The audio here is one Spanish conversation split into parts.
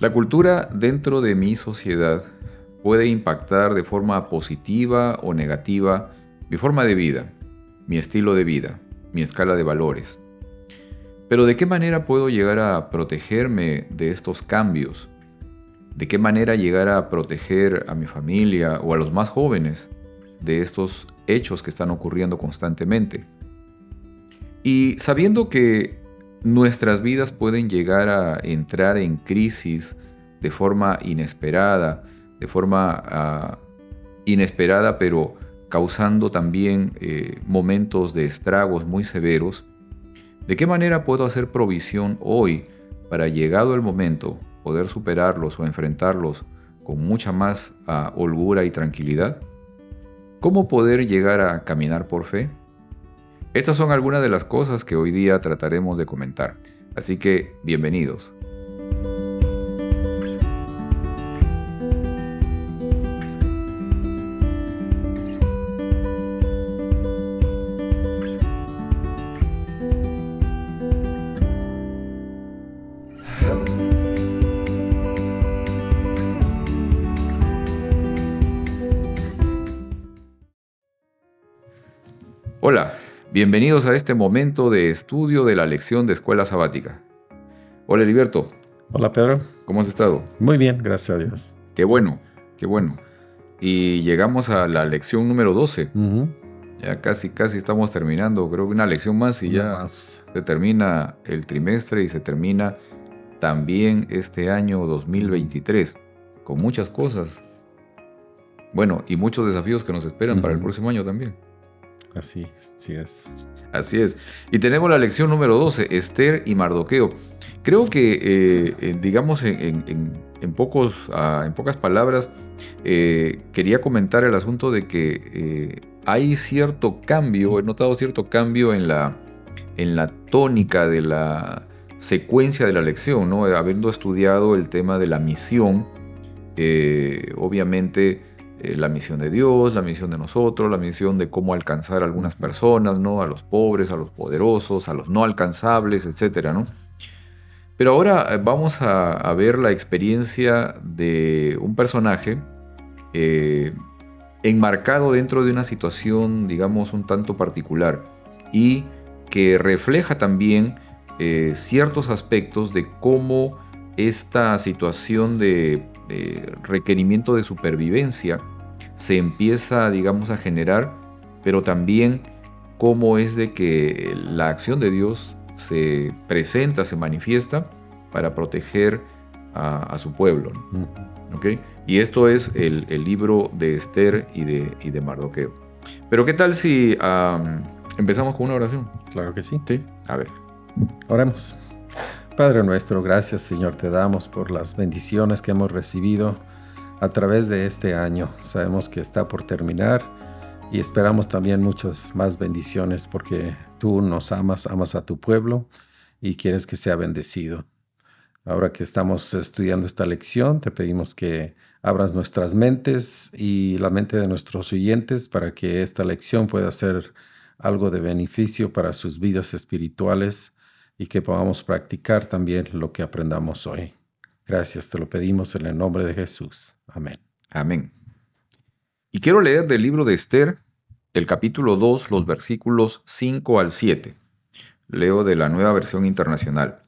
La cultura dentro de mi sociedad puede impactar de forma positiva o negativa mi forma de vida, mi estilo de vida, mi escala de valores. Pero ¿de qué manera puedo llegar a protegerme de estos cambios? ¿De qué manera llegar a proteger a mi familia o a los más jóvenes de estos hechos que están ocurriendo constantemente? Y sabiendo que nuestras vidas pueden llegar a entrar en crisis de forma inesperada, pero causando también momentos de estragos muy severos, ¿de qué manera puedo hacer provisión hoy para, llegado el momento, poder superarlos o enfrentarlos con mucha más holgura y tranquilidad? ¿Cómo poder llegar a caminar por fe? Estas son algunas de las cosas que hoy día trataremos de comentar, así que bienvenidos. Hola, bienvenidos a este momento de estudio de la lección de Escuela Sabática. Hola Heriberto. Hola Pedro. ¿Cómo has estado? Muy bien, gracias a Dios. Qué bueno, qué bueno. Y llegamos a la lección número 12. Ya casi estamos terminando, creo que una lección más y ya se termina el trimestre y se termina también este año 2023, con muchas cosas. Bueno, y muchos desafíos que nos esperan para el próximo año también. Así es. Así es. Y tenemos la lección número 12, Esther y Mardoqueo. Creo que, digamos, en pocas palabras, quería comentar el asunto de que hay cierto cambio, he notado cierto cambio en la tónica de la secuencia de la lección, ¿no? Habiendo estudiado el tema de la misión, obviamente la misión de Dios, la misión de nosotros, la misión de cómo alcanzar a algunas personas, ¿no? A los pobres, a los poderosos, a los no alcanzables, etcétera, ¿no? Pero ahora vamos a ver la experiencia de un personaje enmarcado dentro de una situación, digamos, un tanto particular y que refleja también ciertos aspectos de cómo esta situación de requerimiento de supervivencia se empieza, digamos, a generar, pero también cómo es de que la acción de Dios se presenta, se manifiesta para proteger a su pueblo, ¿no? ¿Okay? Y esto es el libro de Esther y de Mardoqueo. Pero ¿qué tal si empezamos con una oración? Claro que sí. Sí, a ver. Oremos. Padre nuestro, gracias Señor te damos por las bendiciones que hemos recibido a través de este año. Sabemos que está por terminar y esperamos también muchas más bendiciones porque tú nos amas a tu pueblo y quieres que sea bendecido. Ahora que estamos estudiando esta lección, te pedimos que abras nuestras mentes y la mente de nuestros oyentes para que esta lección pueda ser algo de beneficio para sus vidas espirituales y que podamos practicar también lo que aprendamos hoy. Gracias, te lo pedimos en el nombre de Jesús. Amén. Amén. Y quiero leer del libro de Esther, el capítulo 2, los versículos 5 al 7. Leo de la Nueva Versión Internacional.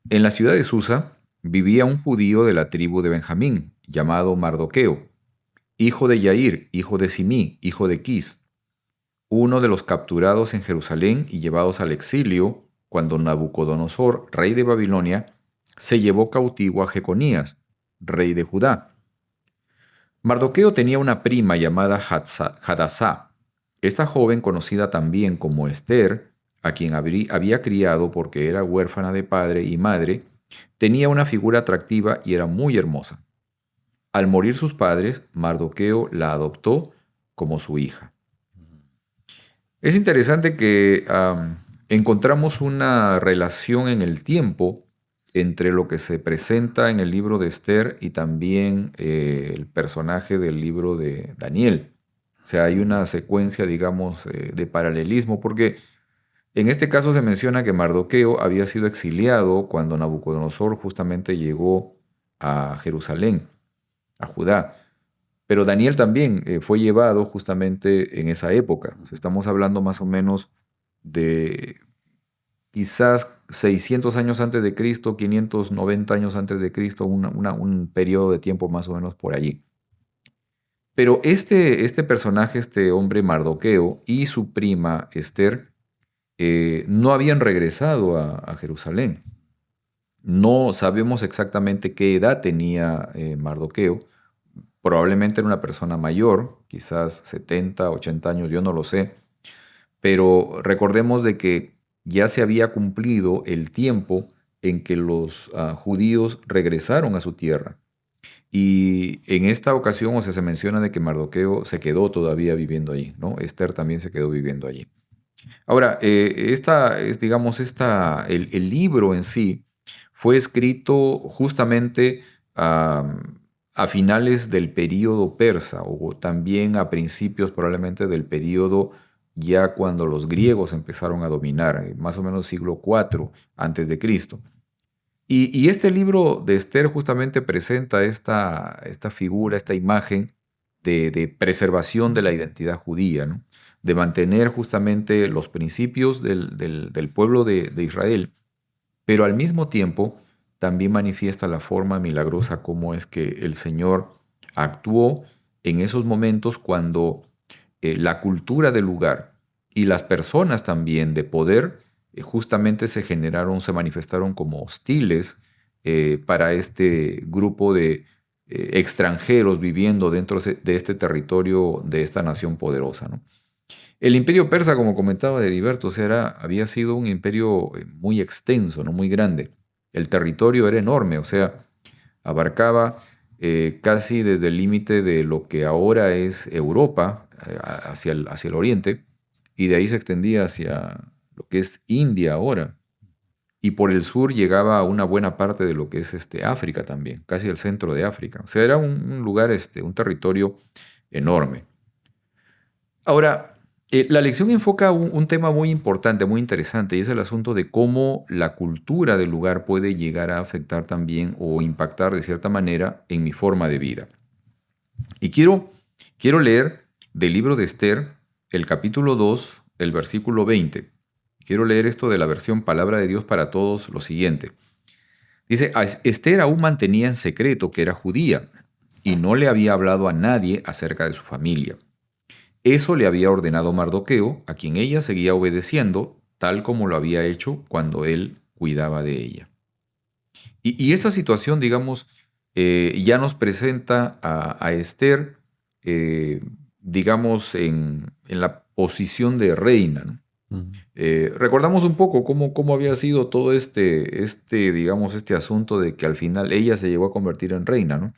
En la ciudad de Susa vivía un judío de la tribu de Benjamín, llamado Mardoqueo, hijo de Yair, hijo de Simí, hijo de Quis, uno de los capturados en Jerusalén y llevados al exilio cuando Nabucodonosor, rey de Babilonia, se llevó cautivo a Jeconías, rey de Judá. Mardoqueo tenía una prima llamada Hadasá. Esta joven, conocida también como Esther, a quien había criado porque era huérfana de padre y madre, tenía una figura atractiva y era muy hermosa. Al morir sus padres, Mardoqueo la adoptó como su hija. Es interesante que encontramos una relación en el tiempo entre lo que se presenta en el libro de Esther y también el personaje del libro de Daniel. O sea, hay una secuencia, digamos, de paralelismo, porque en este caso se menciona que Mardoqueo había sido exiliado cuando Nabucodonosor justamente llegó a Jerusalén, a Judá. Pero Daniel también fue llevado justamente en esa época. O sea, estamos hablando más o menos de quizás 600 años antes de Cristo, 590 años antes de Cristo, un periodo de tiempo más o menos por allí. Pero este personaje, este hombre Mardoqueo y su prima Esther, no habían regresado a Jerusalén. No sabemos exactamente qué edad tenía Mardoqueo. Probablemente era una persona mayor, quizás 70, 80 años, yo no lo sé. Pero recordemos de que ya se había cumplido el tiempo en que los judíos regresaron a su tierra. Y en esta ocasión, o sea, se menciona de que Mardoqueo se quedó todavía viviendo allí, ¿no? Esther también se quedó viviendo allí. Ahora, el libro en sí fue escrito justamente a finales del período persa o también a principios probablemente del período ya cuando los griegos empezaron a dominar, más o menos siglo IV antes de Cristo. Y este libro de Esther justamente presenta esta figura, esta imagen de preservación de la identidad judía, ¿no? De mantener justamente los principios del pueblo de Israel, pero al mismo tiempo también manifiesta la forma milagrosa como es que el Señor actuó en esos momentos cuando la cultura del lugar y las personas también de poder justamente se manifestaron como hostiles para este grupo de extranjeros viviendo dentro de este territorio de esta nación poderosa, ¿no? El imperio persa, como comentaba Heriberto, o sea, había sido un imperio muy extenso, ¿no? Muy grande. El territorio era enorme, o sea, abarcaba casi desde el límite de lo que ahora es Europa, hacia el oriente, y de ahí se extendía hacia lo que es India ahora. Y por el sur llegaba a una buena parte de lo que es África también, casi el centro de África. O sea, era un lugar, un territorio enorme. Ahora, la lección enfoca un tema muy importante, muy interesante, y es el asunto de cómo la cultura del lugar puede llegar a afectar también o impactar de cierta manera en mi forma de vida. Y quiero leer del libro de Esther, el capítulo 2, el versículo 20. Quiero leer esto de la versión Palabra de Dios para Todos, lo siguiente. Dice, Esther aún mantenía en secreto que era judía y no le había hablado a nadie acerca de su familia. Eso le había ordenado Mardoqueo, a quien ella seguía obedeciendo, tal como lo había hecho cuando él cuidaba de ella. Y esta situación, digamos, ya nos presenta a Esther, digamos, en la posición de reina, ¿no? Recordamos un poco cómo había sido todo digamos, este asunto de que al final ella se llegó a convertir en reina, ¿no?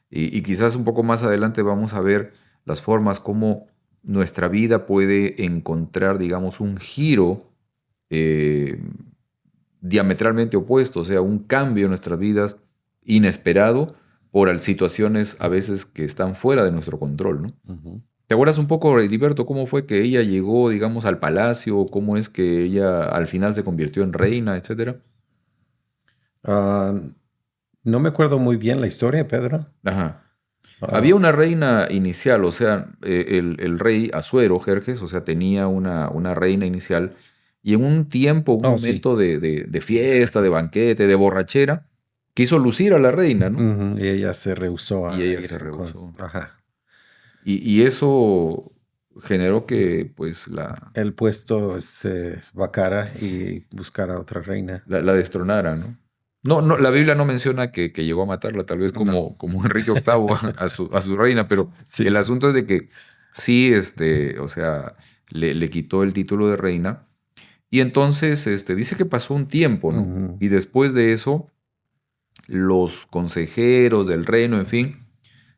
Y quizás un poco más adelante vamos a ver las formas como nuestra vida puede encontrar, digamos, un giro diametralmente opuesto, o sea, un cambio en nuestras vidas inesperado por situaciones a veces que están fuera de nuestro control, ¿no? Ujú. ¿Te acuerdas un poco, Heriberto, cómo fue que ella llegó, digamos, al palacio? ¿Cómo es que ella al final se convirtió en reina, etcétera? Ah, no me acuerdo muy bien la historia, Pedro. Ajá. Ah, Había una reina inicial, o sea, el rey Asuero, Jerjes, o sea, tenía una reina inicial, y en un tiempo, un oh, sí. momento de fiesta, de banquete, de borrachera, quiso lucir a la reina, ¿no? Ujú. Y ella se rehusó Y a ella ir se con... rehusó. Ajá. Y eso generó que, pues, El puesto se vacara y buscara otra reina. la destronara, ¿no? No, no, la Biblia no menciona que llegó a matarla, tal vez No. como Enrique VIII a su reina, pero Sí. el asunto es de que sí, o sea, le quitó el título de reina. Y entonces dice que pasó un tiempo, ¿no? Ujú. Y después de eso, los consejeros del reino, en fin,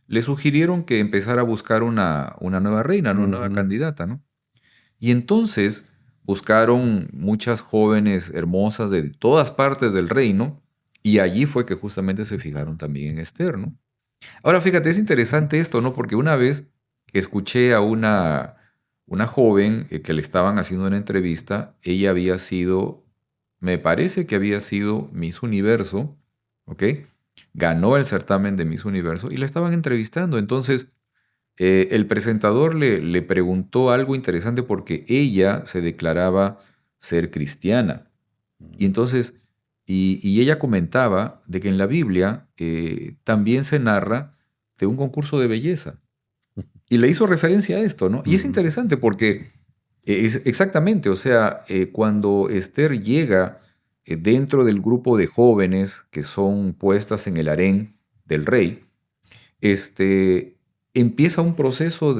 le sugirieron que empezara a buscar una nueva reina, ¿no? Una nueva Ujú. candidata, ¿no? Y entonces buscaron muchas jóvenes hermosas de todas partes del reino, y allí fue que justamente se fijaron también en Esther, ¿no? Ahora fíjate, es interesante esto, ¿no? Porque una vez escuché a una joven que le estaban haciendo una entrevista. Ella había sido, me parece que había sido Miss Universo, ¿ok? ganó el certamen de Miss Universo y la estaban entrevistando. Entonces, el presentador le preguntó algo interesante porque ella se declaraba ser cristiana. Y entonces, y ella comentaba de que en la Biblia también se narra de un concurso de belleza. Y le hizo referencia a esto, ¿no? Y es interesante porque es exactamente, o sea, cuando Esther llega dentro del grupo de jóvenes que son puestas en el harén del rey, este, empieza un proceso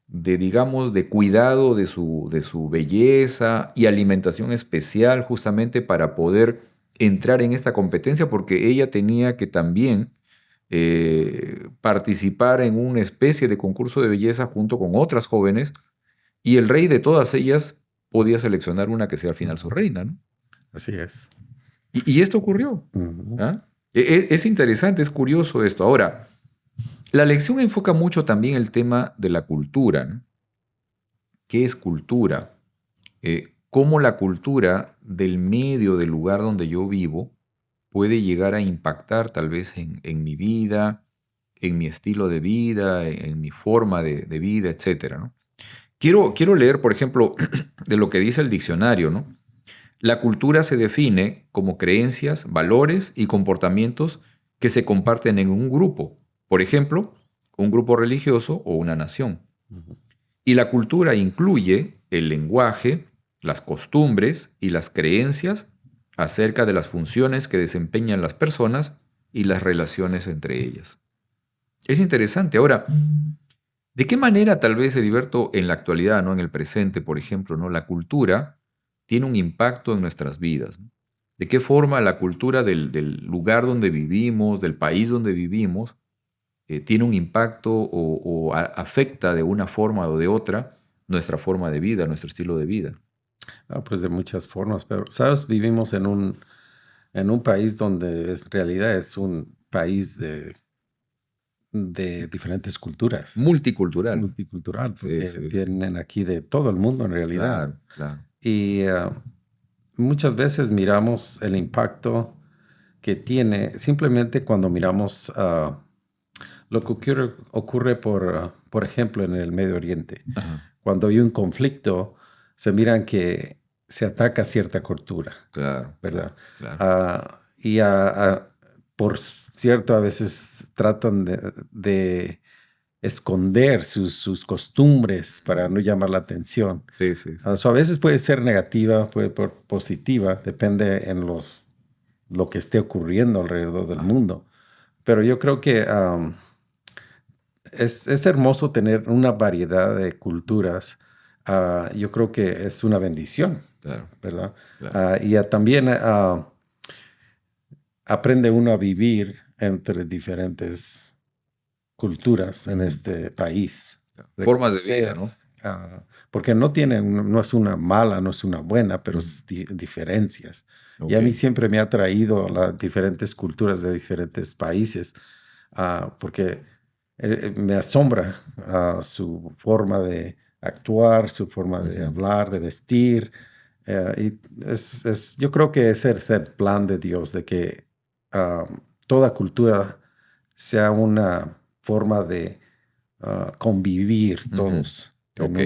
digamos, de cuidado de su belleza y alimentación especial justamente para poder entrar en esta competencia porque ella tenía que también participar en una especie de concurso de belleza junto con otras jóvenes y el rey de todas ellas podía seleccionar una que sea al final su reina, ¿no? Así es. Y esto ocurrió. ¿Ah? Es interesante, es curioso esto. Ahora, la lección enfoca mucho también el tema de la cultura, ¿no? ¿Qué es cultura? Cómo la cultura del medio, del lugar donde yo vivo, puede llegar a impactar tal vez en mi vida, en mi estilo de vida, en mi forma de vida, etcétera, ¿no? Quiero leer, por ejemplo, de lo que dice el diccionario, ¿no? La cultura se define como creencias, valores y comportamientos que se comparten en un grupo, por ejemplo, un grupo religioso o una nación. Y la cultura incluye el lenguaje, las costumbres y las creencias acerca de las funciones que desempeñan las personas y las relaciones entre ellas. Es interesante. Ahora, ¿de qué manera tal vez, Heriberto, en la actualidad, ¿no? En el presente, por ejemplo, ¿no? La cultura tiene un impacto en nuestras vidas, ¿no? ¿De qué forma la cultura del lugar donde vivimos, del país donde vivimos, tiene un impacto o afecta de una forma o de otra nuestra forma de vida, nuestro estilo de vida? Pues de muchas formas, pero, ¿sabes? Vivimos en un país donde en realidad es un país de diferentes culturas, Multicultural. multicultural, Sí, porque sí, sí. vienen aquí de todo el mundo en realidad. Claro, claro. Y muchas veces miramos el impacto que tiene simplemente cuando miramos lo que ocurre por ejemplo, en el Medio Oriente. Ajá, Cuando hay un conflicto, se miran que se ataca cierta cultura, claro, ¿verdad? claro. Y por cierto, a veces tratan de esconder sus costumbres para no llamar la atención. Sí, sí, sí. So, a veces puede ser negativa, puede ser positiva, depende en lo que esté ocurriendo alrededor del mundo. Pero yo creo que es hermoso tener una variedad de culturas. Yo creo que es una bendición, Claro, ¿verdad? claro. Y también aprende uno a vivir entre diferentes culturas en este país. Formas de vida, ¿no? Porque no es una mala, no es una buena, pero es diferencias. Y a Ok. mí siempre me ha atraído las diferentes culturas de diferentes países, porque me asombra su forma de actuar, su forma de hablar, de vestir. Y yo creo que ese es el plan de Dios, de que toda cultura sea una forma de convivir Ujú. todos, Ok.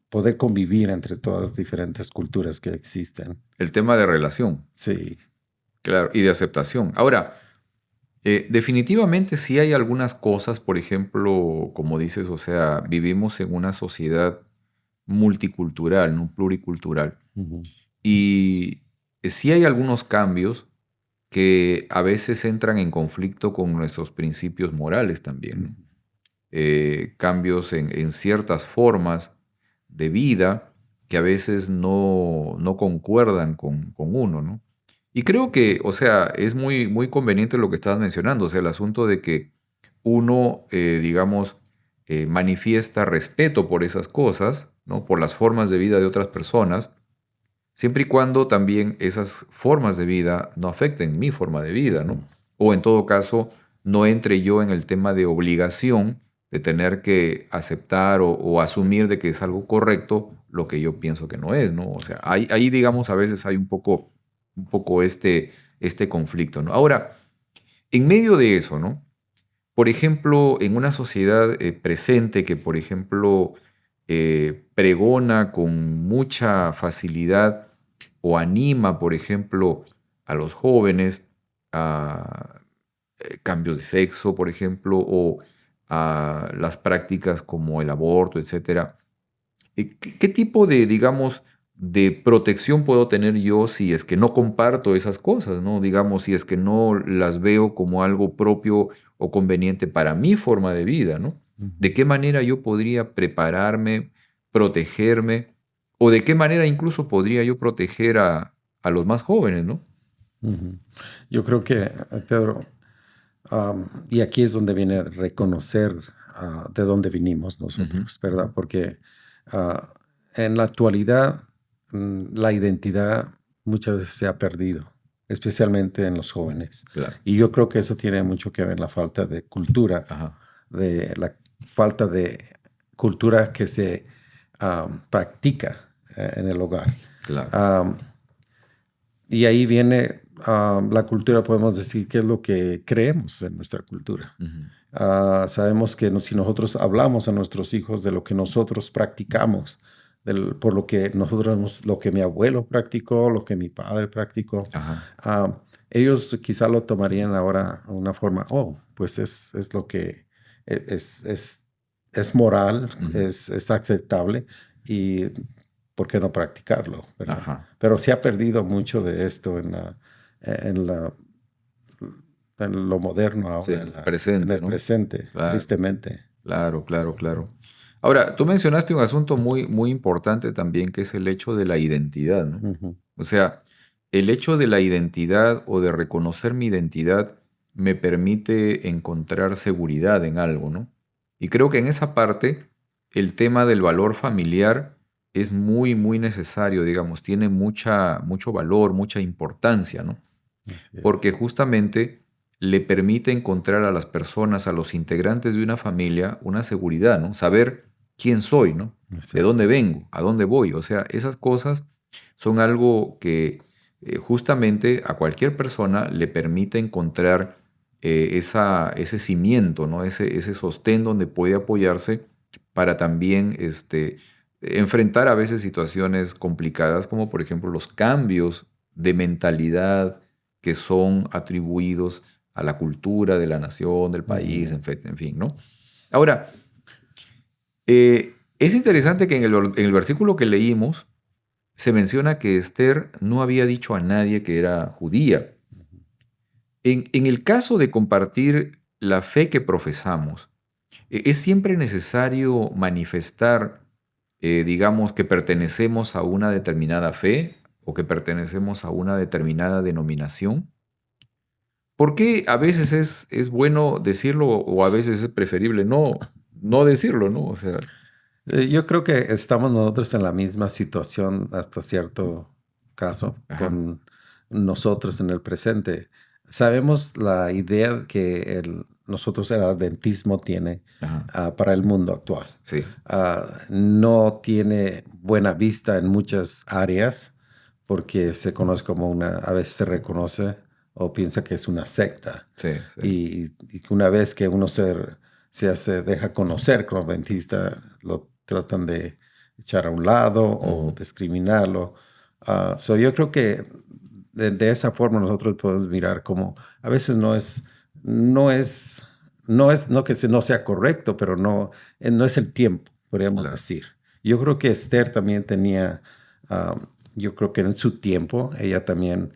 poder convivir entre todas las diferentes culturas que existen. El tema de relación, Sí. claro, y de aceptación. Ahora, definitivamente sí hay algunas cosas, por ejemplo, como dices, o sea, vivimos en una sociedad multicultural, no pluricultural, Ujú. y sí hay algunos cambios que a veces entran en conflicto con nuestros principios morales también, ¿no? Cambios en ciertas formas de vida que a veces no concuerdan con uno, ¿no? Y creo que, o sea, es muy conveniente lo que estabas mencionando, o sea, el asunto de que uno, digamos, manifiesta respeto por esas cosas, ¿no? Por las formas de vida de otras personas, siempre y cuando también esas formas de vida no afecten mi forma de vida, ¿no? O en todo caso, no entre yo en el tema de obligación de tener que aceptar o asumir de que es algo correcto lo que yo pienso que no es, ¿no? O sea, Así ahí, es. ahí digamos, a veces hay un poco este conflicto, ¿no? Ahora, En medio de eso, ¿no? Por ejemplo, en una sociedad presente que, por ejemplo, pregona con mucha facilidad o anima, por ejemplo, a los jóvenes a cambios de sexo, por ejemplo, o a las prácticas como el aborto, etcétera. ¿Qué tipo de, digamos, de protección puedo tener yo si es que no comparto esas cosas, ¿no? Digamos, si es que no las veo como algo propio o conveniente para mi forma de vida, ¿no? ¿De qué manera yo podría prepararme, protegerme, o de qué manera incluso podría yo proteger a los más jóvenes, ¿no? Ujú. Yo creo que, Pedro, y aquí es donde viene a reconocer de dónde vinimos Ujú, nosotros, ¿verdad? Porque ah, en la actualidad la identidad muchas veces se ha perdido, especialmente en los jóvenes. claro. Y yo creo que eso tiene mucho que ver la falta de cultura, Ajá, de la falta de cultura que se practica en el hogar. claro. Am, y ahí viene la cultura, podemos decir, qué es lo que creemos en nuestra cultura. Ujú, Sabemos que si nosotros hablamos a nuestros hijos de lo que nosotros practicamos, por lo que nosotros, lo que mi abuelo practicó, lo que mi padre practicó, ajá, ellos quizá lo tomarían ahora de una forma, oh, pues es lo que es moral, ujú, es aceptable y ¿por qué no practicarlo? ¿Verdad? ajá. Pero se ha perdido mucho de esto en la, en lo moderno Sí, ahora, en el en presente, el ¿no? presente, Claro. tristemente. Claro, claro, claro. Ahora, tú mencionaste un asunto muy, muy importante también, que es el hecho de la identidad, ¿no? Ujú. O sea, el hecho de la identidad o de reconocer mi identidad me permite encontrar seguridad en algo, ¿no? Y creo que en esa parte el tema del valor familiar es muy, muy necesario, digamos, tiene mucho valor, mucha importancia, ¿no? Así Porque es. justamente le permite encontrar a las personas, a los integrantes de una familia, una seguridad, ¿no? Saber quién soy, ¿no? De dónde Exacto. vengo, a dónde voy. O sea, esas cosas son algo que justamente a cualquier persona le permite encontrar ese cimiento, ¿no? Ese sostén donde puede apoyarse para también enfrentar a veces situaciones complicadas, como por ejemplo los cambios de mentalidad que son atribuidos a la cultura de la nación, del país, Ujú. en fin, ¿no? Ahora, es interesante que en el versículo que leímos se menciona que Esther no había dicho a nadie que era judía. En el caso de compartir la fe que profesamos, es siempre necesario manifestar, digamos, que pertenecemos a una determinada fe o que pertenecemos a una determinada denominación. ¿Por qué a veces es bueno decirlo o a veces es preferible no decirlo, ¿no? O sea, Yo creo que estamos nosotros en la misma situación hasta cierto caso ajá, con nosotros en el presente. Sabemos la idea que nosotros el adventismo tiene ajá, para el mundo actual. sí, No tiene buena vista en muchas áreas porque se conoce como a veces se reconoce o piensa que es una secta. sí, sí. Y que una vez que uno deja conocer como adventista, lo tratan de echar a un lado o Ujú, discriminarlo. Yo creo que de esa forma nosotros podemos mirar como a veces no es, no que no sea correcto, pero no es el tiempo, podríamos claro. decir. Yo creo que Esther también tenía, ah, yo creo que en su tiempo ella también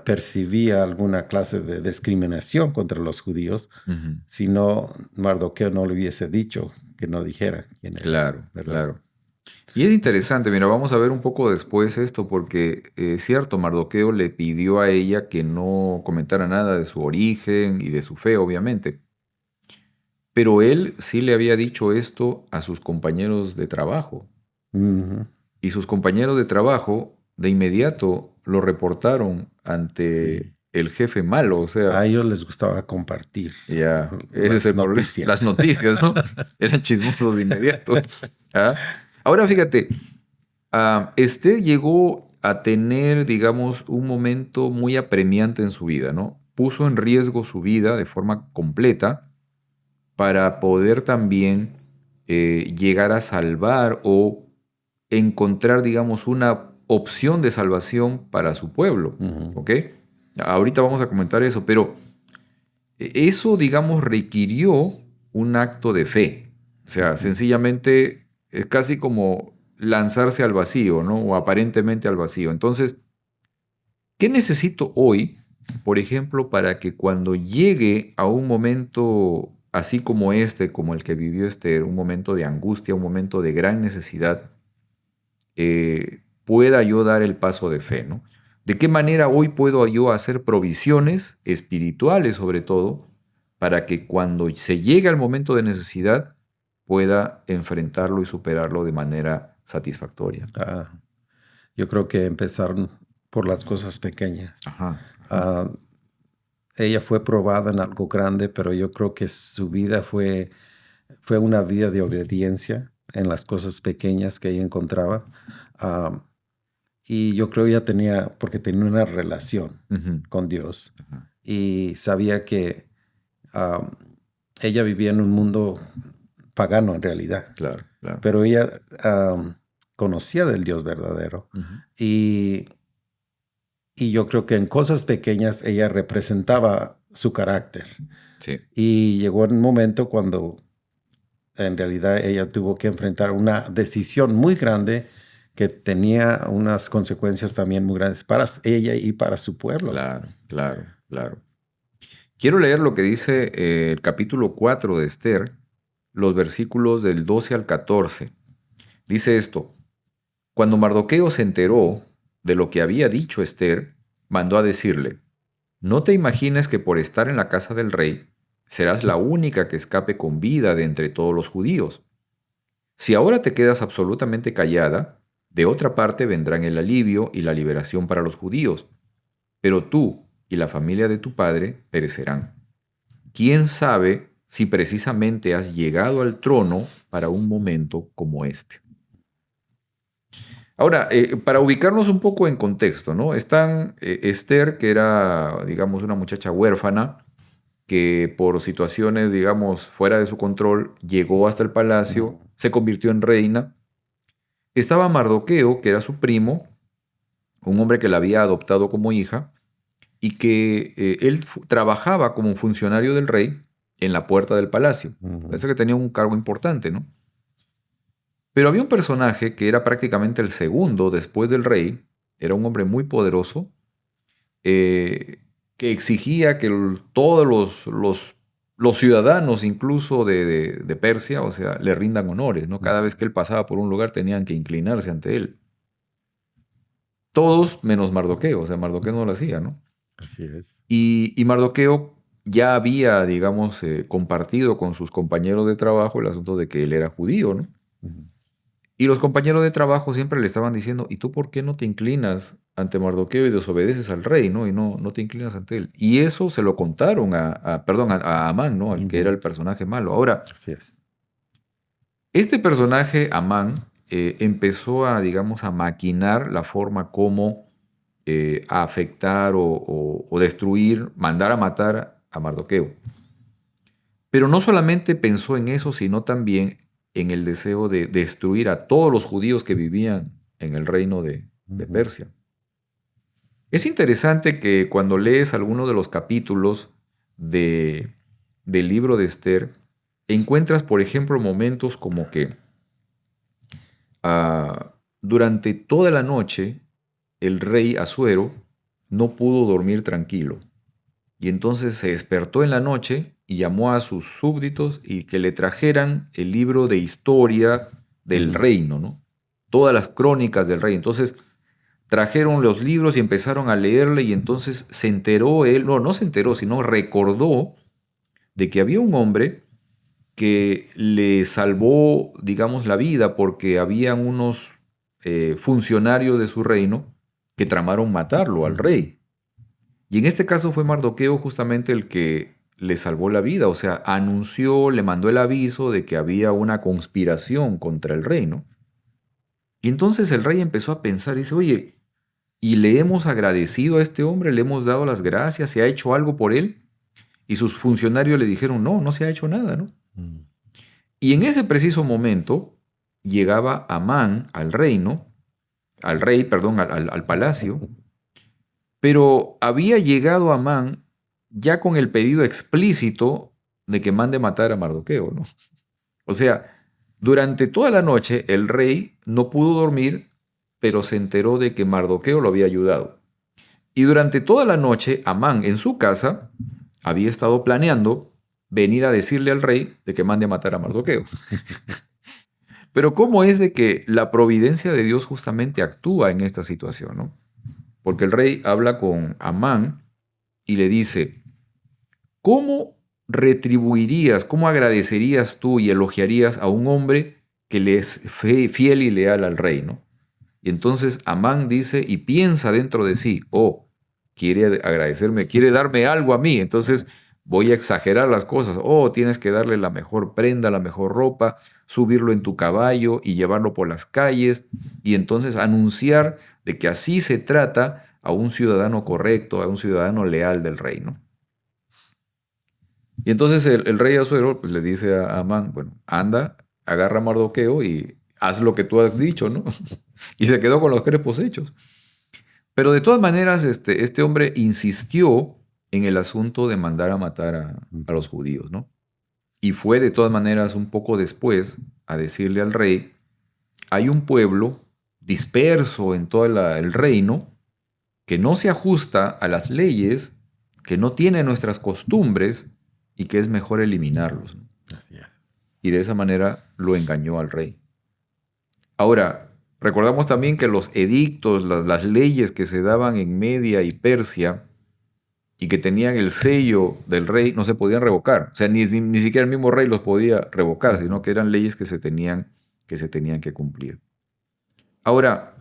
percibía alguna clase de discriminación contra los judíos, Ujú, si no Mardoqueo no le hubiese dicho que no dijera quién era, claro, ¿verdad? claro. Y es interesante, mira, vamos a ver un poco después esto, porque es cierto, Mardoqueo le pidió a ella que no comentara nada de su origen y de su fe, obviamente. Pero él sí le había dicho esto a sus compañeros de trabajo. Ujú. Y sus compañeros de trabajo de inmediato lo reportaron ante Sí. el jefe malo. O sea, A ellos les gustaba compartir ya, ese es las el problema. Las noticias. noticias, ¿no? Eran chismosos de inmediato. ¿Ah? Ahora fíjate, Esther llegó a tener, digamos, un momento muy apremiante en su vida, ¿no? puso en riesgo su vida de forma completa para poder también llegar a salvar o encontrar, digamos, una opción de salvación para su pueblo. ¿Ok? Ahorita vamos a comentar eso, pero eso, digamos, requirió un acto de fe. O sea, sencillamente es casi como lanzarse al vacío, ¿no? O aparentemente al vacío. Entonces, ¿qué necesito hoy, por ejemplo, para que cuando llegue a un momento así como este, como el que vivió Esther, un momento de angustia, un momento de gran necesidad, pueda yo dar el paso de fe, ¿no? ¿De qué manera hoy puedo yo hacer provisiones espirituales, sobre todo, para que cuando se llegue al momento de necesidad pueda enfrentarlo y superarlo de manera satisfactoria? Yo creo que empezar por las cosas pequeñas. Ajá. Ella fue probada en algo grande, pero yo creo que su vida fue una vida de obediencia en las cosas pequeñas que ella encontraba. Y yo creo ella porque tenía una relación con Dios. Y sabía que ella vivía en un mundo pagano en realidad. Claro, claro. Pero ella conocía del Dios verdadero. Y yo creo que en cosas pequeñas ella representaba su carácter. Sí. Y llegó un momento cuando en realidad ella tuvo que enfrentar una decisión muy grande que tenía unas consecuencias también muy grandes para ella y para su pueblo. Claro, claro, claro. Quiero leer lo que dice el capítulo 4 de Esther, los versículos del 12 al 14. Dice esto: Cuando Mardoqueo se enteró de lo que había dicho Esther, mandó a decirle: No te imagines que por estar en la casa del rey serás la única que escape con vida de entre todos los judíos. Si ahora te quedas absolutamente callada, de otra parte vendrán el alivio y la liberación para los judíos, pero tú y la familia de tu padre perecerán. ¿Quién sabe si precisamente has llegado al trono para un momento como este? Ahora, para ubicarnos un poco en contexto, ¿no? Están Esther, que era, digamos, una muchacha huérfana, que por situaciones, digamos, fuera de su control, llegó hasta el palacio, se convirtió en reina. Estaba Mardoqueo, que era su primo, un hombre que la había adoptado como hija, y que él trabajaba como un funcionario del rey en la puerta del palacio. Parece que tenía un cargo importante, ¿no? Pero había un personaje que era prácticamente el segundo después del rey, era un hombre muy poderoso, que exigía que todos los ciudadanos, incluso de Persia, o sea, le rindan honores, ¿no? Cada vez que él pasaba por un lugar tenían que inclinarse ante él. Todos menos Mardoqueo, o sea, Mardoqueo no lo hacía, ¿no? Así es. Y Mardoqueo ya había, digamos, compartido con sus compañeros de trabajo el asunto de que él era judío, ¿no? Y los compañeros de trabajo siempre le estaban diciendo: ¿y tú por qué no te inclinas ante Mardoqueo y desobedeces al rey, ¿no? Y no te inclinas ante él. Y eso se lo contaron a Amán, ¿no? Al que era el personaje malo. Ahora, así es. Este personaje, Amán, empezó a, digamos, a maquinar la forma como a afectar o destruir, mandar a matar a Mardoqueo. Pero no solamente pensó en eso, sino también en el deseo de destruir a todos los judíos que vivían en el reino de Persia. Es interesante que cuando lees alguno de los capítulos del libro de Esther, encuentras, por ejemplo, momentos como que durante toda la noche el rey Asuero no pudo dormir tranquilo. Y entonces se despertó en la noche y llamó a sus súbditos y que le trajeran el libro de historia del reino, ¿no? Todas las crónicas del rey. Entonces trajeron los libros y empezaron a leerle, y entonces se enteró él, no se enteró, sino recordó de que había un hombre que le salvó, digamos, la vida, porque habían unos funcionarios de su reino que tramaron matarlo al rey. Y en este caso fue Mardoqueo justamente el que le salvó la vida, o sea, anunció, le mandó el aviso de que había una conspiración contra el rey, ¿no? Y entonces el rey empezó a pensar y dice: oye, y le hemos agradecido a este hombre, le hemos dado las gracias, se ha hecho algo por él. Y sus funcionarios le dijeron, no, no se ha hecho nada, ¿no? Y en ese preciso momento llegaba Amán al al palacio, pero había llegado Amán ya con el pedido explícito de que mande matar a Mardoqueo, ¿no? O sea, durante toda la noche el rey no pudo dormir, pero se enteró de que Mardoqueo lo había ayudado. Y durante toda la noche Amán en su casa había estado planeando venir a decirle al rey de que mande a matar a Mardoqueo. Pero ¿cómo es de que la providencia de Dios justamente actúa en esta situación, ¿no? Porque el rey habla con Amán y le dice, ¿cómo retribuirías, cómo agradecerías tú y elogiarías a un hombre que le es fiel y leal al rey, ¿no? Y entonces Amán dice y piensa dentro de sí, oh, quiere agradecerme, quiere darme algo a mí, entonces voy a exagerar las cosas. Oh, tienes que darle la mejor prenda, la mejor ropa, subirlo en tu caballo y llevarlo por las calles y entonces anunciar de que así se trata a un ciudadano correcto, a un ciudadano leal del reino. Y entonces el rey Asuero pues, le dice a Amán, bueno, anda, agarra a Mardoqueo y haz lo que tú has dicho, ¿no? Y se quedó con los crespos hechos. Pero de todas maneras, este hombre insistió en el asunto de mandar a matar a los judíos, ¿no? Y fue de todas maneras un poco después a decirle al rey, hay un pueblo disperso en todo el reino que no se ajusta a las leyes, que no tiene nuestras costumbres y que es mejor eliminarlos, ¿no? Y de esa manera lo engañó al rey. Ahora, recordamos también que los edictos, las leyes que se daban en Media y Persia y que tenían el sello del rey no se podían revocar. O sea, ni siquiera el mismo rey los podía revocar, sino que eran leyes que se tenían que cumplir. Ahora,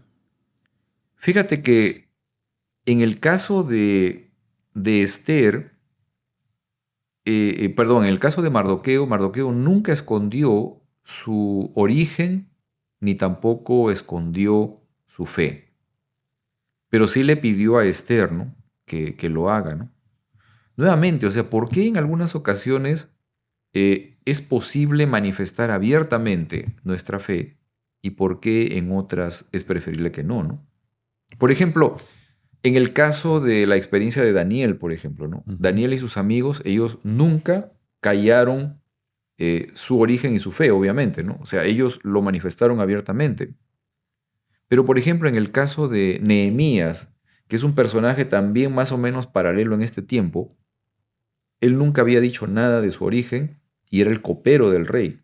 fíjate que en el caso de Esther, en el caso de Mardoqueo, Mardoqueo nunca escondió su origen ni tampoco escondió su fe. Pero sí le pidió a Esther, ¿no? que lo haga, ¿no? Nuevamente, o sea, ¿por qué en algunas ocasiones es posible manifestar abiertamente nuestra fe y por qué en otras es preferible que no, ¿no? Por ejemplo, en el caso de la experiencia de Daniel, por ejemplo, ¿no? Daniel y sus amigos, ellos nunca callaron su origen y su fe, obviamente, ¿no? O sea, ellos lo manifestaron abiertamente. Pero, por ejemplo, en el caso de Nehemías, que es un personaje también más o menos paralelo en este tiempo, él nunca había dicho nada de su origen y era el copero del rey,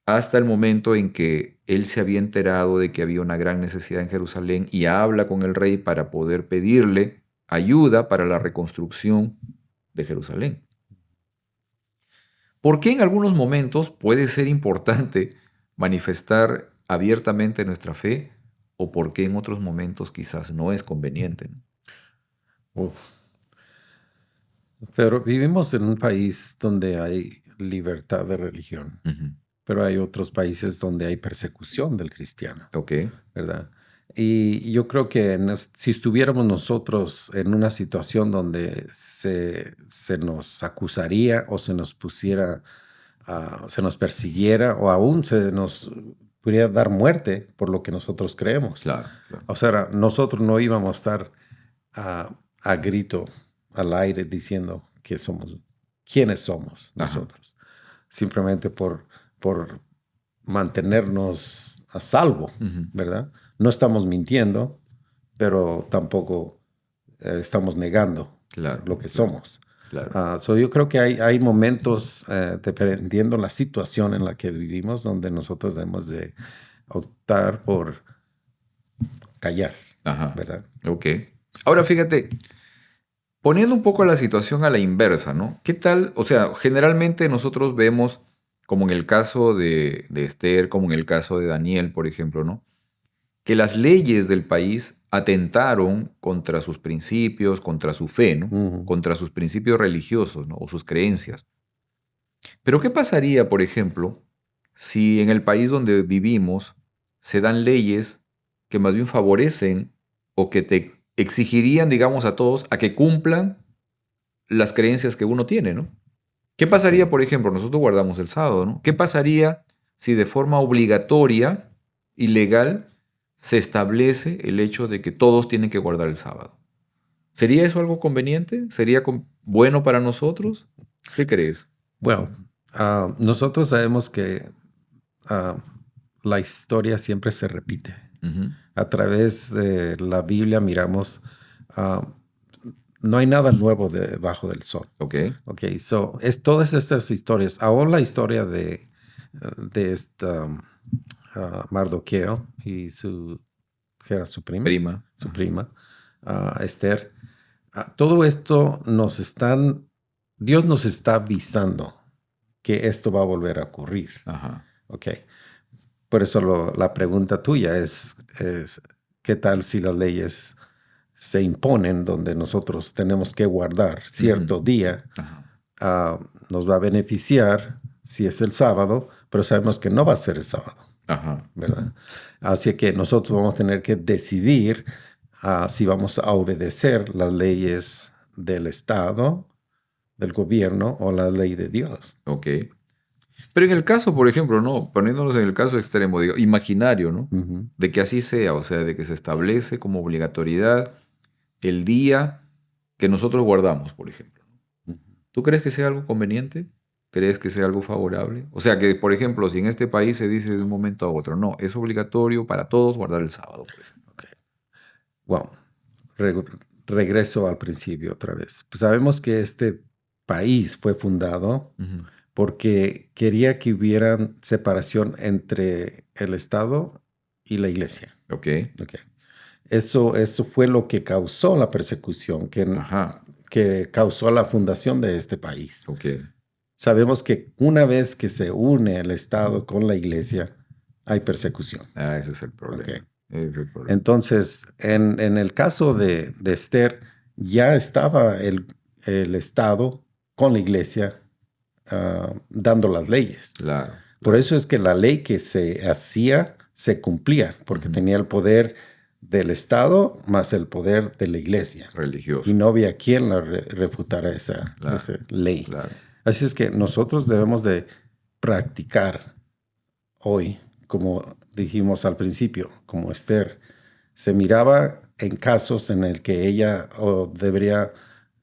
hasta el momento en que él se había enterado de que había una gran necesidad en Jerusalén y habla con el rey para poder pedirle ayuda para la reconstrucción de Jerusalén. ¿Por qué en algunos momentos puede ser importante manifestar abiertamente nuestra fe o por qué en otros momentos quizás no es conveniente? Pero vivimos en un país donde hay libertad de religión, pero hay otros países donde hay persecución del cristiano, ¿verdad? Y yo creo que si estuviéramos nosotros en una situación donde se nos acusaría o se nos pusiera, se nos persiguiera o aún se nos pudiera dar muerte por lo que nosotros creemos. Claro. O sea, nosotros no íbamos a estar a grito al aire diciendo que somos, quiénes somos nosotros. Simplemente por mantenernos a salvo, ¿verdad? No estamos mintiendo, pero tampoco estamos negando lo que somos. Claro. Yo creo que hay momentos, dependiendo la situación en la que vivimos, donde nosotros debemos de optar por callar, ¿verdad? Ok. Ahora fíjate, poniendo un poco la situación a la inversa, ¿no? ¿Qué tal? O sea, generalmente nosotros vemos, como en el caso de Esther, como en el caso de Daniel, por ejemplo, ¿no? Que las leyes del país atentaron contra sus principios, contra su fe, ¿no? Contra sus principios religiosos, ¿no? O sus creencias. Pero ¿qué pasaría, por ejemplo, si en el país donde vivimos se dan leyes que más bien favorecen o que te exigirían, digamos, a todos a que cumplan las creencias que uno tiene, ¿no? ¿Qué pasaría, Sí. por ejemplo, nosotros guardamos el sábado, ¿no? ¿Qué pasaría si de forma obligatoria y legal se establece el hecho de que todos tienen que guardar el sábado? ¿Sería eso algo conveniente? ¿Sería bueno para nosotros? ¿Qué crees? Bueno, nosotros sabemos que ah, la historia siempre se repite. Ujú. A través de la Biblia miramos, ah, no hay nada nuevo debajo del sol. Ok. Ok, so es todas estas historias, aún la historia de esta Mardoqueo y que era Prima. su Ajá. prima, Esther. Todo esto Dios nos está avisando que esto va a volver a ocurrir. Ajá. Ok. Por eso la pregunta tuya es, ¿qué tal si las leyes se imponen donde nosotros tenemos que guardar cierto Ujú. día? Ajá. Nos va a beneficiar si es el sábado, pero sabemos que no va a ser el sábado, Ajá. ¿verdad? Así que nosotros vamos a tener que decidir si vamos a obedecer las leyes del Estado, del gobierno o la ley de Dios. Ok. Pero en el caso, por ejemplo, ¿no? Poniéndonos en el caso extremo, digo, imaginario, ¿no? Ujú. De que así sea, o sea, de que se establece como obligatoriedad el día que nosotros guardamos, por ejemplo. ¿Tú crees que sea algo conveniente? ¿Crees que sea algo favorable? O sea, que, por ejemplo, si en este país se dice de un momento a otro, no, es obligatorio para todos guardar el sábado, por ejemplo. Ok. Bueno, re- regreso al principio otra vez. Pues sabemos que este país fue fundado Ujú. porque quería que hubiera separación entre el Estado y la iglesia. Ok. Ok. Eso fue lo que causó la persecución, Ajá. que causó la fundación de este país. Ok. Sabemos que una vez que se une el Estado con la iglesia, hay persecución. Ah, ese es el Ok. problema. Ese es el problema. Entonces, en el caso de Esther, ya estaba el Estado con la iglesia dando las leyes. Claro. Por eso es que la ley que se hacía se cumplía, porque Ujú. tenía el poder del Estado más el poder de la iglesia. Y Religioso. no había quien la refutara esa Claro. ley. Claro. Así es que nosotros debemos de practicar hoy, como dijimos al principio, como Esther. Se miraba en casos en el que ella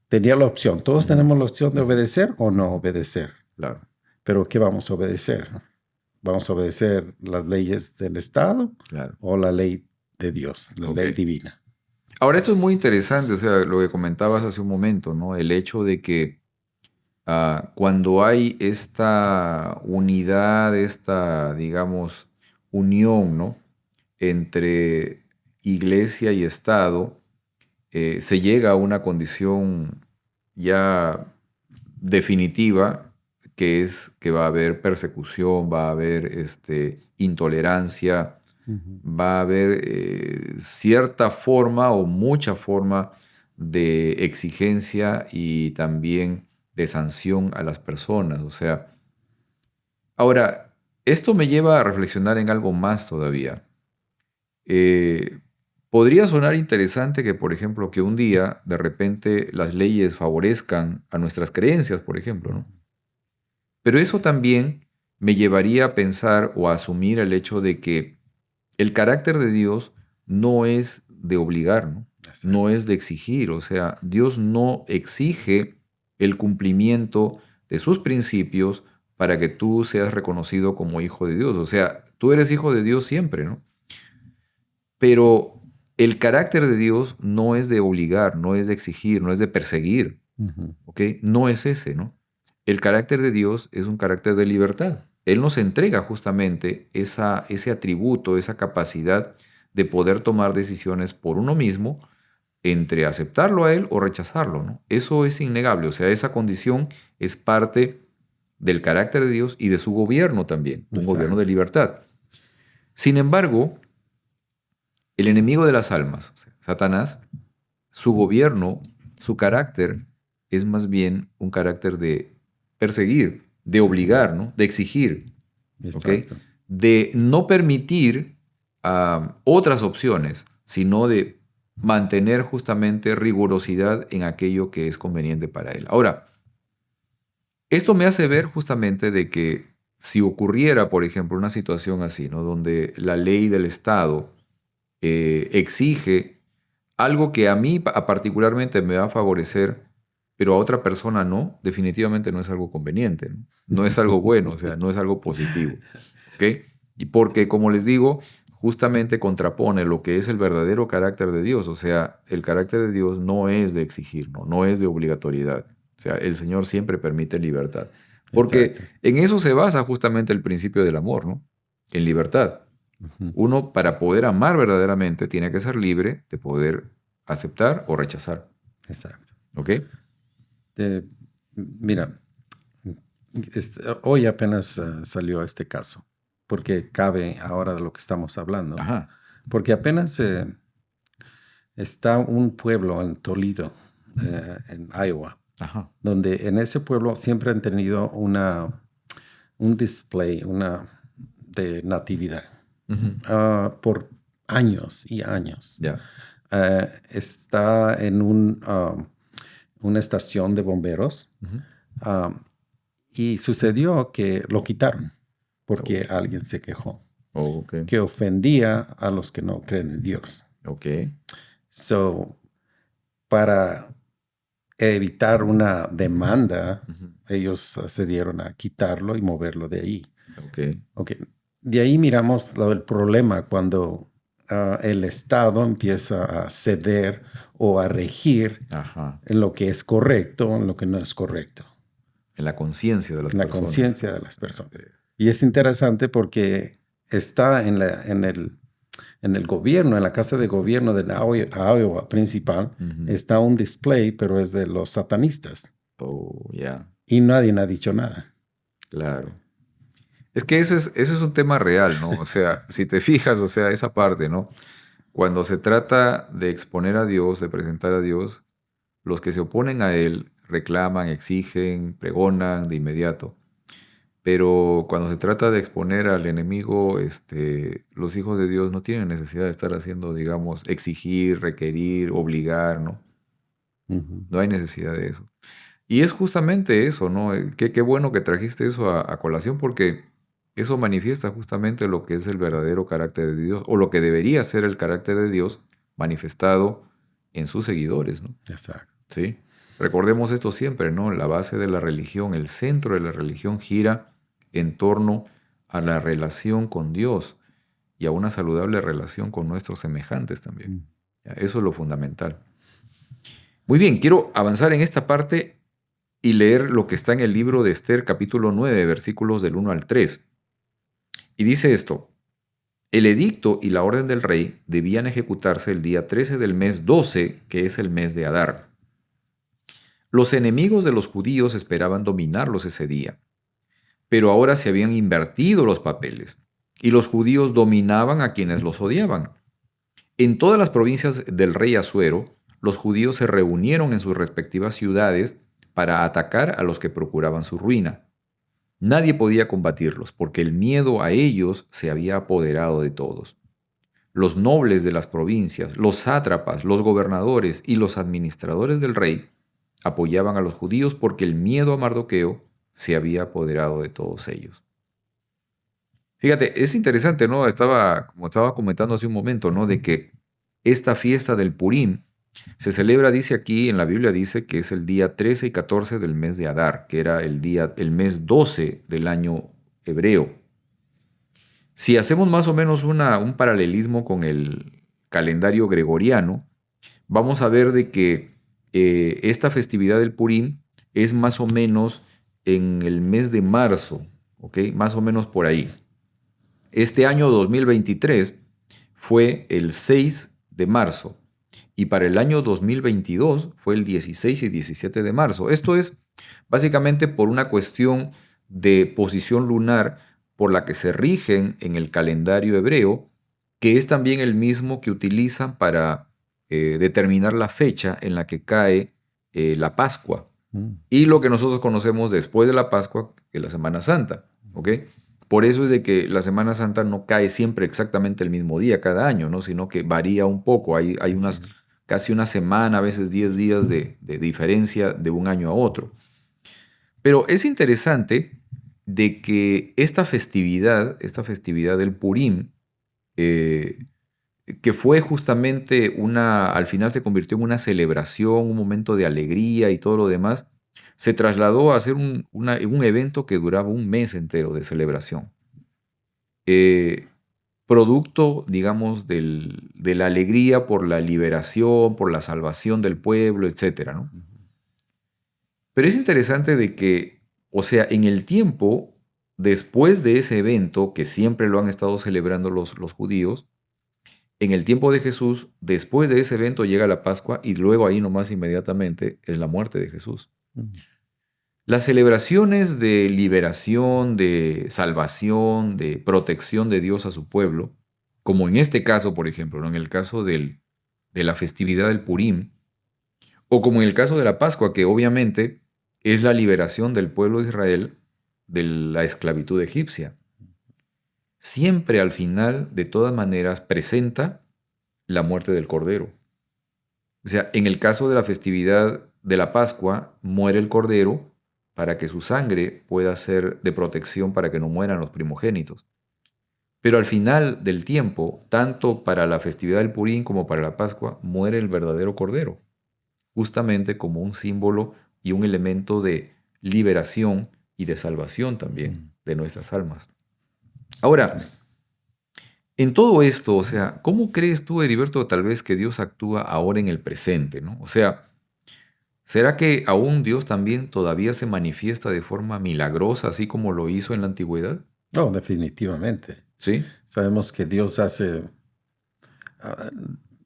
tenía la opción. Todos Ujú. tenemos la opción de Ujú. obedecer o no obedecer. Claro. Pero ¿qué vamos a obedecer? ¿Vamos a obedecer las leyes del Estado Claro. o la ley de Dios, la Ok. ley divina? Ahora, esto es muy interesante, o sea, lo que comentabas hace un momento, ¿no? El hecho de que cuando hay esta unidad, esta, digamos, unión, ¿no? Entre iglesia y Estado, se llega a una condición ya definitiva, que es que va a haber persecución, va a haber intolerancia, Ujú. va a haber cierta forma o mucha forma de exigencia y también de sanción a las personas. O sea, ahora, esto me lleva a reflexionar en algo más todavía. Eh, Podría sonar interesante que, por ejemplo, que un día de repente las leyes favorezcan a nuestras creencias, por ejemplo, ¿no? Pero eso también me llevaría a pensar o a asumir el hecho de que el carácter de Dios no es de obligar, ¿no? No Exacto. es de exigir. O sea, Dios no exige el cumplimiento de sus principios para que tú seas reconocido como hijo de Dios. O sea, tú eres hijo de Dios siempre, ¿no? Pero el carácter de Dios no es de obligar, no es de exigir, no es de perseguir, Ujú. ¿ok? No es ese, ¿no? El carácter de Dios es un carácter de libertad. Él nos entrega justamente ese atributo, esa capacidad de poder tomar decisiones por uno mismo entre aceptarlo a Él o rechazarlo, ¿no? Eso es innegable, o sea, esa condición es parte del carácter de Dios y de su gobierno también, un gobierno de Exacto. libertad. Sin embargo, el enemigo de las almas, o sea, Satanás, su gobierno, su carácter es más bien un carácter de perseguir, de obligar, ¿no? De exigir, ¿ok? Exacto. De no permitir otras opciones, sino de mantener justamente rigurosidad en aquello que es conveniente para él. Ahora, esto me hace ver justamente de que si ocurriera, por ejemplo, una situación así, ¿no? Donde la ley del Estado exige algo que a mí particularmente me va a favorecer, pero a otra persona no, definitivamente no es algo conveniente, ¿no? No es algo bueno, o sea, no es algo positivo. ¿Ok? Y porque, como les digo, justamente contrapone lo que es el verdadero carácter de Dios. O sea, el carácter de Dios no es de exigir, no es de obligatoriedad. O sea, el Señor siempre permite libertad. Porque Exacto. en eso se basa justamente el principio del amor, ¿no? En libertad. Ujú. Uno, para poder amar verdaderamente, tiene que ser libre de poder aceptar o rechazar. Exacto. ¿Ok? Mira, hoy apenas salió este caso, porque cabe ahora de lo que estamos hablando, Ajá. porque apenas está un pueblo en Toledo, en Iowa, Ajá. donde en ese pueblo siempre han tenido un display, de natividad, Ujú. por años y años. Ya. Está en una estación de bomberos. Ujú. Y sucedió que lo quitaron porque alguien se quejó, Oh, ok. que ofendía a los que no creen en Dios. Ok. So, para evitar una demanda, Ujú. ellos accedieron a quitarlo y moverlo de ahí. Ok. Okay. De ahí miramos el problema cuando el Estado empieza a ceder o a regir Ajá. en lo que es correcto, en lo que no es correcto. En la conciencia de las La personas. conciencia de las personas. Y es interesante porque está en el gobierno, en la casa de gobierno de la Iowa principal, Ujú. está un display, pero es de los satanistas. Oh, ya. Y nadie ha dicho nada. Claro. Es que ese es un tema real, ¿no? O sea, si te fijas, o sea, esa parte, ¿no? Cuando se trata de exponer a Dios, de presentar a Dios, los que se oponen a Él reclaman, exigen, pregonan de inmediato. Pero cuando se trata de exponer al enemigo, los hijos de Dios no tienen necesidad de estar haciendo, digamos, exigir, requerir, obligar, ¿no? Ujú. No hay necesidad de eso. Y es justamente eso, ¿no? Qué bueno que trajiste eso a colación porque eso manifiesta justamente lo que es el verdadero carácter de Dios o lo que debería ser el carácter de Dios manifestado en sus seguidores, ¿no? Exacto. ¿Sí? Recordemos esto siempre, ¿no? La base de la religión, el centro de la religión gira en torno a la relación con Dios y a una saludable relación con nuestros semejantes también. ¿Ya? Eso es lo fundamental. Muy bien, quiero avanzar en esta parte y leer lo que está en el libro de Esther, capítulo 9, versículos del 1 al 3. Y dice esto: el edicto y la orden del rey debían ejecutarse el día 13 del mes 12, que es el mes de Adar. Los enemigos de los judíos esperaban dominarlos ese día, pero ahora se habían invertido los papeles, y los judíos dominaban a quienes los odiaban. En todas las provincias del rey Asuero, los judíos se reunieron en sus respectivas ciudades para atacar a los que procuraban su ruina. Nadie podía combatirlos porque el miedo a ellos se había apoderado de todos. Los nobles de las provincias, los sátrapas, los gobernadores y los administradores del rey apoyaban a los judíos porque el miedo a Mardoqueo se había apoderado de todos ellos. Fíjate, es interesante, ¿no? Como estaba comentando hace un momento, ¿no? De que esta fiesta del Purim se celebra, dice aquí en la Biblia, dice que es el día 13 y 14 del mes de Adar, que era el mes 12 del año hebreo. Si hacemos más o menos un paralelismo con el calendario gregoriano, vamos a ver de que esta festividad del Purim es más o menos en el mes de marzo, ¿ok? Más o menos por ahí. Este año 2023 fue el 6 de marzo y para el año 2022 fue el 16 y 17 de marzo. Esto es básicamente por una cuestión de posición lunar por la que se rigen en el calendario hebreo, que es también el mismo que utilizan para determinar la fecha en la que cae la Pascua y lo que nosotros conocemos después de la Pascua, que es la Semana Santa, ¿ok? Por eso es de que la Semana Santa no cae siempre exactamente el mismo día cada año, ¿no? Sino que varía un poco. Hay Sí. casi una semana, a veces 10 días de diferencia de un año a otro. Pero es interesante de que esta festividad del Purim, que fue justamente al final se convirtió en una celebración, un momento de alegría y todo lo demás, se trasladó a ser un evento que duraba un mes entero de celebración. Producto, digamos, de la alegría por la liberación, por la salvación del pueblo, etcétera, ¿no? Pero es interesante de que, o sea, en el tiempo, después de ese evento, que siempre lo han estado celebrando los judíos, en el tiempo de Jesús, después de ese evento llega la Pascua y luego ahí nomás inmediatamente es la muerte de Jesús. Las celebraciones de liberación, de salvación, de protección de Dios a su pueblo, como en este caso, por ejemplo, ¿no? En el caso de la festividad del Purim, o como en el caso de la Pascua, que obviamente es la liberación del pueblo de Israel de la esclavitud egipcia. Siempre al final, de todas maneras, presenta la muerte del Cordero. O sea, en el caso de la festividad de la Pascua, muere el Cordero para que su sangre pueda ser de protección para que no mueran los primogénitos. Pero al final del tiempo, tanto para la festividad del Purim como para la Pascua, muere el verdadero Cordero, justamente como un símbolo y un elemento de liberación y de salvación también de nuestras almas. Ahora, en todo esto, o sea, ¿cómo crees tú, Heriberto, tal vez que Dios actúa ahora en el presente, ¿no? O sea, ¿será que aún Dios también todavía se manifiesta de forma milagrosa, así como lo hizo en la antigüedad? No, definitivamente. ¿Sí? Sabemos que Dios hace...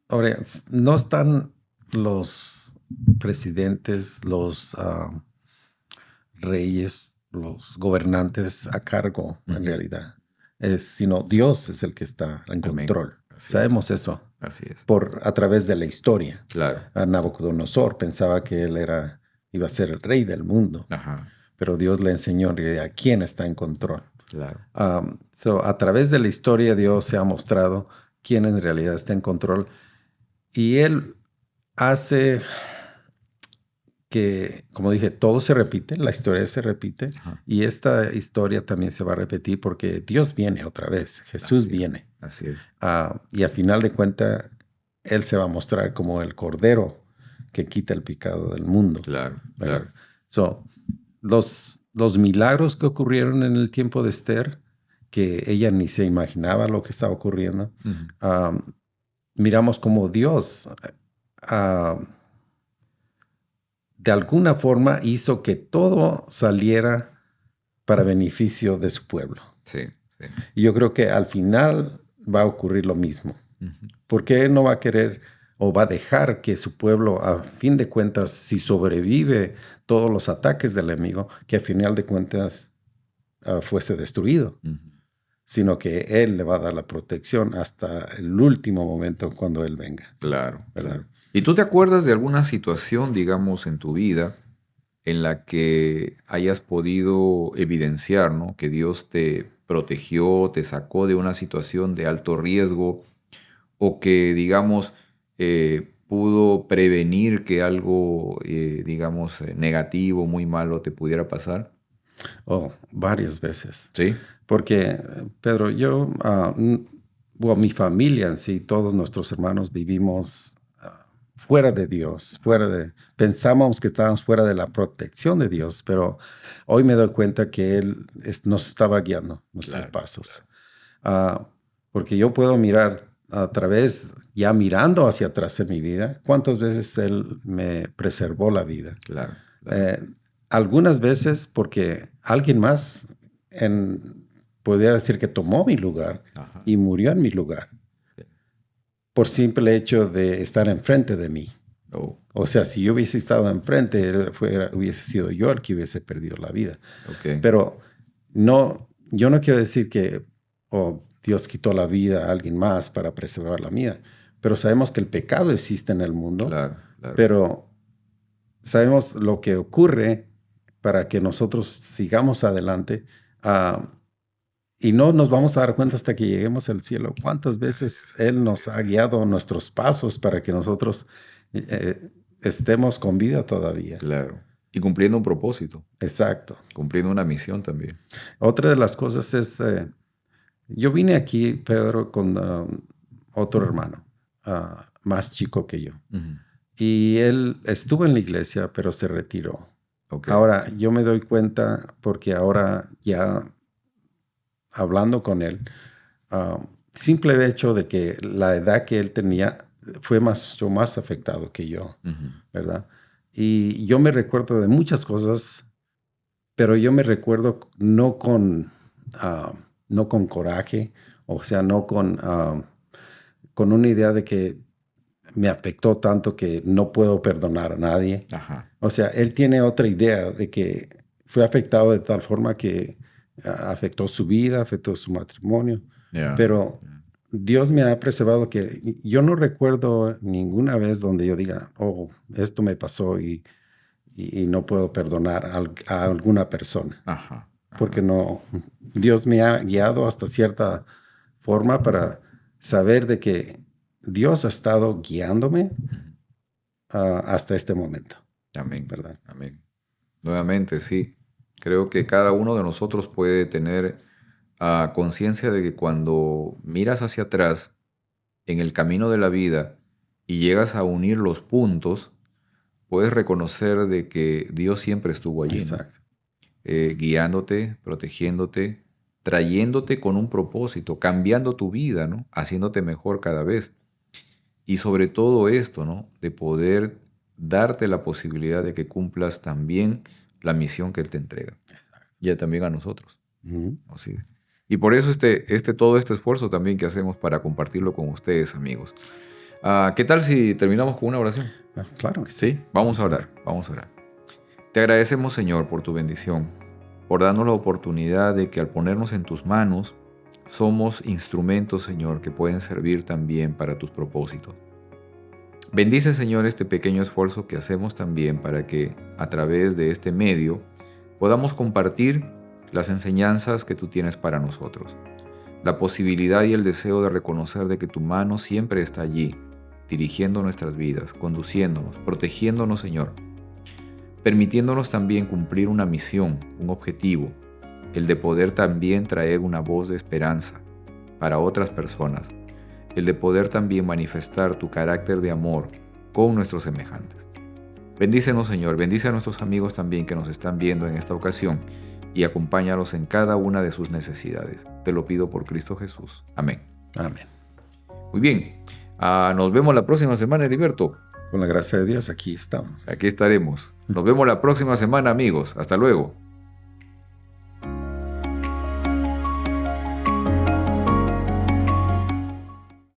Ahora, no están los presidentes, los reyes, los gobernantes a cargo, en realidad. Sino Dios es el que está en control. Sabemos eso. Así es. A través de la historia. Claro. Nabucodonosor pensaba que él iba a ser el rey del mundo. Ajá. Pero Dios le enseñó en realidad quién está en control. Claro. A través de la historia Dios se ha mostrado quién en realidad está en control. Y Él hace que, como dije, todo se repite, la historia se repite. Ajá. Y esta historia también se va a repetir porque Dios viene otra vez, Jesús viene. Así es. Y a final de cuentas, Él se va a mostrar como el Cordero que quita el pecado del mundo. Claro, claro. Los milagros que ocurrieron en el tiempo de Esther, que ella ni se imaginaba lo que estaba ocurriendo, miramos como Dios de alguna forma hizo que todo saliera para beneficio de su pueblo. Sí, sí. Y yo creo que al final va a ocurrir lo mismo. Porque Él no va a querer o va a dejar que su pueblo, a fin de cuentas, si sobrevive todos los ataques del enemigo, que a final de cuentas fuese destruido. Sino que Él le va a dar la protección hasta el último momento cuando Él venga. Claro, claro. ¿Y tú te acuerdas de alguna situación, digamos, en tu vida en la que hayas podido evidenciar, ¿no?, que Dios te protegió, te sacó de una situación de alto riesgo o que, digamos, pudo prevenir que algo, digamos, negativo, muy malo te pudiera pasar? Oh, varias veces. ¿Sí? Porque, Pedro, mi familia en sí, todos nuestros hermanos vivimos fuera de Dios, pensábamos que estábamos fuera de la protección de Dios, pero hoy me doy cuenta que Él nos estaba guiando nuestros pasos. Porque yo puedo mirar a través, ya mirando hacia atrás en mi vida, cuántas veces Él me preservó la vida. Claro. Algunas veces porque alguien más podría decir que tomó mi lugar. Ajá. Y murió en mi lugar. Por simple hecho de estar enfrente de mí. Oh. O sea, si yo hubiese estado enfrente, hubiese sido yo el que hubiese perdido la vida. Okay. Pero yo no quiero decir que Dios quitó la vida a alguien más para preservar la mía. Pero sabemos que el pecado existe en el mundo. Claro, claro. Pero sabemos lo que ocurre para que nosotros sigamos adelante. y no nos vamos a dar cuenta hasta que lleguemos al cielo cuántas veces Él nos ha guiado nuestros pasos para que nosotros estemos con vida todavía. Claro. Y cumpliendo un propósito. Exacto. Cumpliendo una misión también. Otra de las cosas es, yo vine aquí, Pedro, con otro hermano, más chico que yo. Uh-huh. Y él estuvo en la iglesia, pero se retiró. Okay. Ahora, yo me doy cuenta, porque ahora ya hablando con él, simple hecho de que la edad que él tenía fue mucho más afectado que yo, ¿verdad? Y yo me recuerdo de muchas cosas, pero yo me recuerdo no con coraje, o sea, no con una idea de que me afectó tanto que no puedo perdonar a nadie. Ajá. O sea, él tiene otra idea de que fue afectado de tal forma que afectó su vida, afectó su matrimonio. Yeah. Pero Dios me ha preservado que yo no recuerdo ninguna vez donde yo diga, oh, esto me pasó y no puedo perdonar a alguna persona. Ajá. Porque no, Dios me ha guiado hasta cierta forma para saber de que Dios ha estado guiándome hasta este momento. Amén. ¿Verdad? Amén. Nuevamente, sí. Creo que cada uno de nosotros puede tener conciencia de que cuando miras hacia atrás en el camino de la vida y llegas a unir los puntos, puedes reconocer de que Dios siempre estuvo allí, Exacto. ¿no? Guiándote, protegiéndote, trayéndote con un propósito, cambiando tu vida, ¿no? Haciéndote mejor cada vez. Y sobre todo esto, ¿no? De poder darte la posibilidad de que cumplas también la misión que Él te entrega. Y también a nosotros. Uh-huh. Así. Y por eso todo este esfuerzo también que hacemos para compartirlo con ustedes, amigos. ¿Qué tal si terminamos con una oración? Claro que sí. Vamos a orar, vamos a orar. Te agradecemos, Señor, por tu bendición, por darnos la oportunidad de que al ponernos en tus manos, somos instrumentos, Señor, que pueden servir también para tus propósitos. Bendice, Señor, este pequeño esfuerzo que hacemos también para que a través de este medio podamos compartir las enseñanzas que tú tienes para nosotros. La posibilidad y el deseo de reconocer de que tu mano siempre está allí, dirigiendo nuestras vidas, conduciéndonos, protegiéndonos, Señor, permitiéndonos también cumplir una misión, un objetivo, el de poder también traer una voz de esperanza para otras personas, el de poder también manifestar tu carácter de amor con nuestros semejantes. Bendícenos, Señor, bendice a nuestros amigos también que nos están viendo en esta ocasión y acompáñalos en cada una de sus necesidades. Te lo pido por Cristo Jesús. Amén. Amén. Muy bien. Nos vemos la próxima semana, Heriberto. Con la gracia de Dios, aquí estamos. Aquí estaremos. Nos vemos la próxima semana, amigos. Hasta luego.